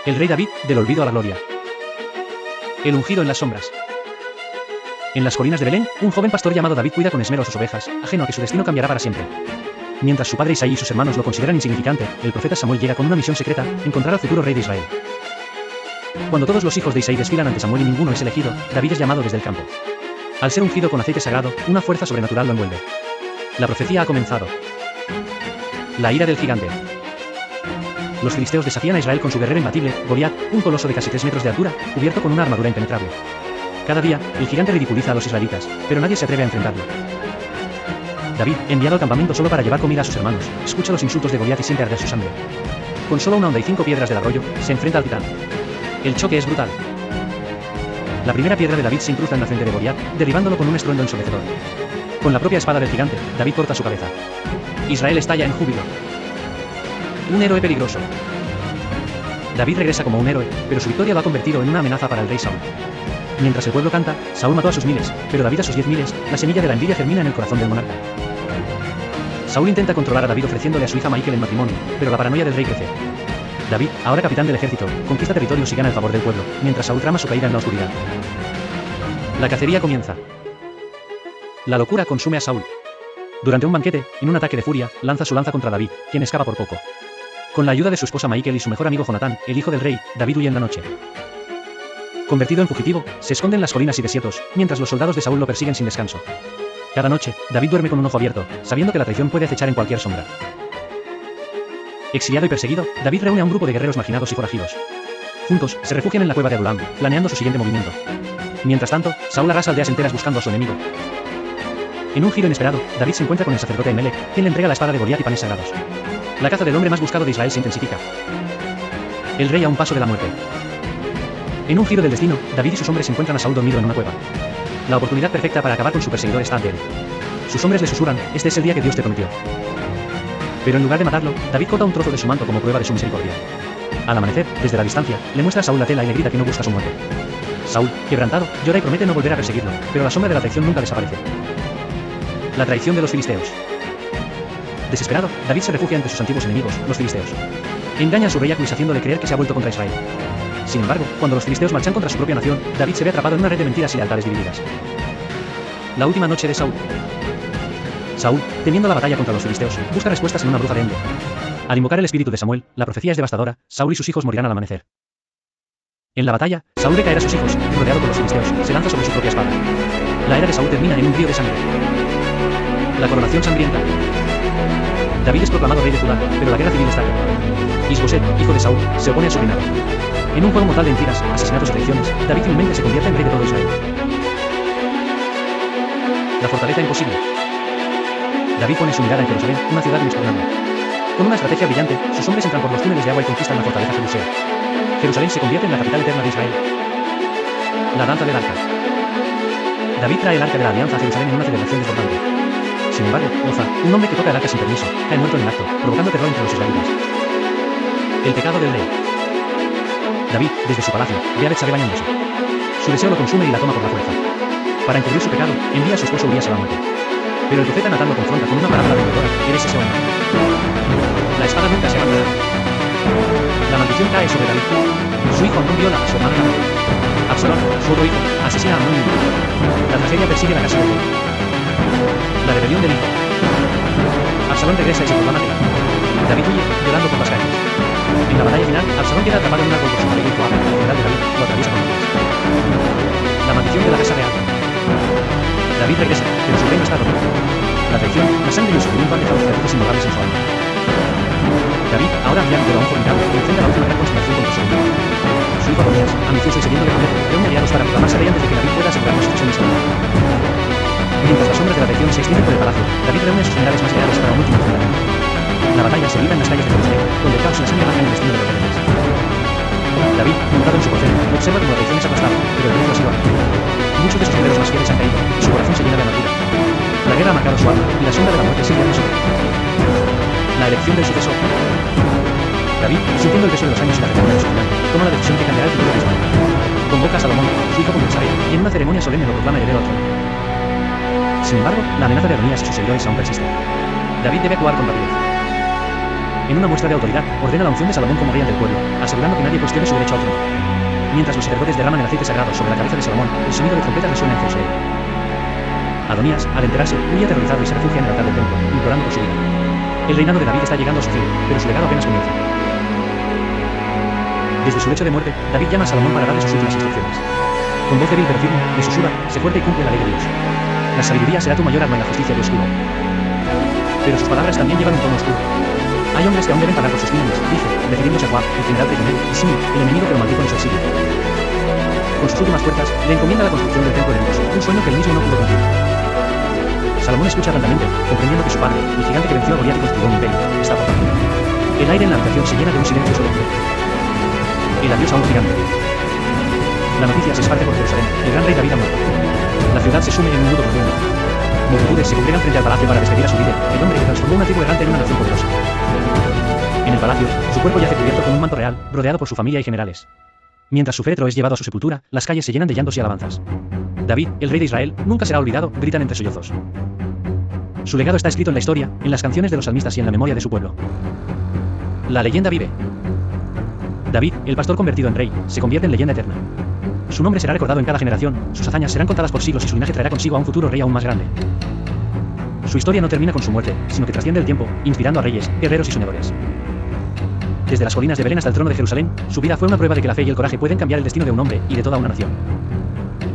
El rey David, del olvido a la gloria. El ungido en las sombras. En las colinas de Belén, un joven pastor llamado David cuida con esmero a sus ovejas, ajeno a que su destino cambiará para siempre. Mientras su padre Isaí y sus hermanos lo consideran insignificante, el profeta Samuel llega con una misión secreta: encontrar al futuro rey de Israel. Cuando todos los hijos de Isaí desfilan ante Samuel y ninguno es elegido, David es llamado desde el campo. Al ser ungido con aceite sagrado, una fuerza sobrenatural lo envuelve. La profecía ha comenzado. La ira del gigante. Los filisteos desafían a Israel con su guerrero imbatible, Goliat, un coloso de casi 3 metros de altura, cubierto con una armadura impenetrable. Cada día, el gigante ridiculiza a los israelitas, pero nadie se atreve a enfrentarlo. David, enviado al campamento solo para llevar comida a sus hermanos, escucha los insultos de Goliat y siente arder su sangre. Con solo una onda y 5 piedras del arroyo, se enfrenta al titán. El choque es brutal. La primera piedra de David se incrusta en la frente de Goliat, derribándolo con un estruendo ensordecedor. Con la propia espada del gigante, David corta su cabeza. Israel estalla en júbilo. Un héroe peligroso. David regresa como un héroe, pero su victoria lo ha convertido en una amenaza para el rey Saúl. Mientras el pueblo canta, Saúl mató a sus miles, pero David a sus 10 miles, la semilla de la envidia germina en el corazón del monarca. Saúl intenta controlar a David ofreciéndole a su hija Michal en matrimonio, pero la paranoia del rey crece. David, ahora capitán del ejército, conquista territorios y gana el favor del pueblo, mientras Saúl trama su caída en la oscuridad. La cacería comienza. La locura consume a Saúl. Durante un banquete, en un ataque de furia, lanza su lanza contra David, quien escapa por poco. Con la ayuda de su esposa Michal y su mejor amigo Jonatán, el hijo del rey, David huye en la noche. Convertido en fugitivo, se esconde en las colinas y desiertos, mientras los soldados de Saúl lo persiguen sin descanso. Cada noche, David duerme con un ojo abierto, sabiendo que la traición puede acechar en cualquier sombra. Exiliado y perseguido, David reúne a un grupo de guerreros marginados y forajidos. Juntos, se refugian en la cueva de Adulam, planeando su siguiente movimiento. Mientras tanto, Saúl arrasa aldeas enteras buscando a su enemigo. En un giro inesperado, David se encuentra con el sacerdote Ahimelech, quien le entrega la espada de Goliat y panes sagrados. La caza del hombre más buscado de Israel se intensifica. El rey a un paso de la muerte. En un giro del destino, David y sus hombres encuentran a Saúl dormido en una cueva. La oportunidad perfecta para acabar con su perseguidor está ante él. Sus hombres le susurran: este es el día que Dios te prometió. Pero en lugar de matarlo, David corta un trozo de su manto como prueba de su misericordia. Al amanecer, desde la distancia, le muestra a Saúl la tela y le grita que no busca su muerte. Saúl, quebrantado, llora y promete no volver a perseguirlo, pero la sombra de la traición nunca desaparece. La traición de los filisteos. Desesperado, David se refugia ante sus antiguos enemigos, los filisteos. Engaña a su rey Acus haciéndole creer que se ha vuelto contra Israel. Sin embargo, cuando los filisteos marchan contra su propia nación, David se ve atrapado en una red de mentiras y lealtades divididas. La última noche de Saúl. Saúl, temiendo la batalla contra los filisteos, busca respuestas en una bruja de Endor. Al invocar el espíritu de Samuel, la profecía es devastadora: Saúl y sus hijos morirán al amanecer. En la batalla, Saúl ve caer a sus hijos, y rodeado por los filisteos, se lanza sobre su propia espada. La era de Saúl termina en un río de sangre. La coronación sangrienta. David es proclamado rey de Judá, pero la guerra civil estalla. Isboset, hijo de Saúl, se opone a su reinado. En un juego mortal de mentiras, asesinatos y traiciones, David finalmente se convierte en rey de todo Israel. La fortaleza imposible. David pone su mirada en Jerusalén, una ciudad inexpugnable. Con una estrategia brillante, sus hombres entran por los túneles de agua y conquistan la fortaleza Jebusea. Jerusalén se convierte en la capital eterna de Israel. La danza del arca. David trae el arca de la alianza a Jerusalén en una celebración desbordante. Sin embargo, Oza, un hombre que toca el arca sin permiso, cae muerto en el acto, provocando terror entre los israelitas. El pecado del rey. David, desde su palacio, ve a Betsabé bañándose. Su deseo lo consume y la toma por la fuerza. Para encubrir su pecado, envía a su esposo Urías a la muerte. Pero el profeta Natán lo confronta con una parábola vendedora: eres ese hombre. La espada nunca se apartará. La maldición cae sobre David. Su hijo Amnón viola a su hermana Tamar. Absalón, su otro hijo, asesina a Amnón. La tragedia persigue la casa del rey. La rebelión del hijo. Absalón regresa y se proclama rey. David huye, llorando por las calles. En la batalla final, Absalón queda atrapado en un árbol por su cabello y Joab, el general de David, lo atraviesa con armas. La maldición de la casa real. David regresa, pero su reino está roto. La traición, la sangre y el sufrimiento han dejado cicatrices inborrables en su alma. David, ahora anciano pero aún formidable, enfrenta la última gran conspiración contra su reino. Su hijo Adonías, ambicioso y sediento de poder, reúne aliados para proclamarse rey antes de que David pueda asegurar la sucesión de Saúl. Mientras las sombras de la traición se extienden por el palacio, David reúne a sus generales más leales para un último enfrentamiento. La batalla se libra en las calles de Jerusalén, donde el caos y la sangre marcan el destino de los rebeldes. David, montado en su corcel, observa como la traición es aplastada, pero el precio ha sido alto. Muchos de sus guerreros más fieles han caído, y su corazón se llena de amargura. La guerra ha marcado su alma, y la sombra de la muerte sigue a su vez. La elección del sucesor. David, sintiendo el peso de los años y la retirada de su final, toma la decisión que cambiará el futuro de Israel. Convoca a Salomón, su hijo con Betsabé, y en una ceremonia solemne lo proclama heredero al trono. Sin embargo, la amenaza de Adonías y sus seguidores aún persiste. David debe actuar con rapidez. En una muestra de autoridad, ordena la unción de Salomón como rey ante el pueblo, asegurando que nadie cuestione su derecho al trono. Mientras los sacerdotes derraman el aceite sagrado sobre la cabeza de Salomón, el sonido de trompetas resuena en Jerusalén. Adonías, al enterarse, huye aterrorizado y se refugia en el altar del templo, implorando por su vida. El reinado de David está llegando a su fin, pero su legado apenas comienza. Desde su lecho de muerte, David llama a Salomón para darle sus últimas instrucciones. Con voz débil pero firme, le susurra: sé fuerte y cumple la ley de Dios. La sabiduría será tu mayor arma en la justicia de oscuro. Pero sus palabras también llevan un tono oscuro. Hay hombres que aún deben pagar por sus crímenes, dice, refiriéndose a Joab, el general traicionero, y Simi, el enemigo que lo maldijo en su exilio. Con sus últimas fuerzas, le encomienda la construcción del templo de Dios, un sueño que él mismo no pudo cumplir. Salomón escucha atentamente, comprendiendo que su padre, el gigante que venció a Goliat y construyó un imperio, está por partir. El aire en la habitación se llena de un silencio solemne. El adiós a un gigante. La noticia se esparce por Jerusalén, el gran rey David ha muerto. La ciudad se sume en un mudo profundo. Multitudes se congregan frente al palacio para despedir a su líder, el hombre que transformó una tribu errante en una nación poderosa. En el palacio, su cuerpo yace cubierto con un manto real, rodeado por su familia y generales. Mientras su féretro es llevado a su sepultura, las calles se llenan de llantos y alabanzas. David, el rey de Israel, nunca será olvidado, gritan entre sollozos. Su legado está escrito en la historia, en las canciones de los salmistas y en la memoria de su pueblo. La leyenda vive. David, el pastor convertido en rey, se convierte en leyenda eterna. Su nombre será recordado en cada generación, sus hazañas serán contadas por siglos y su linaje traerá consigo a un futuro rey aún más grande. Su historia no termina con su muerte, sino que trasciende el tiempo, inspirando a reyes, guerreros y soñadores. Desde las colinas de Belén hasta el trono de Jerusalén, su vida fue una prueba de que la fe y el coraje pueden cambiar el destino de un hombre y de toda una nación.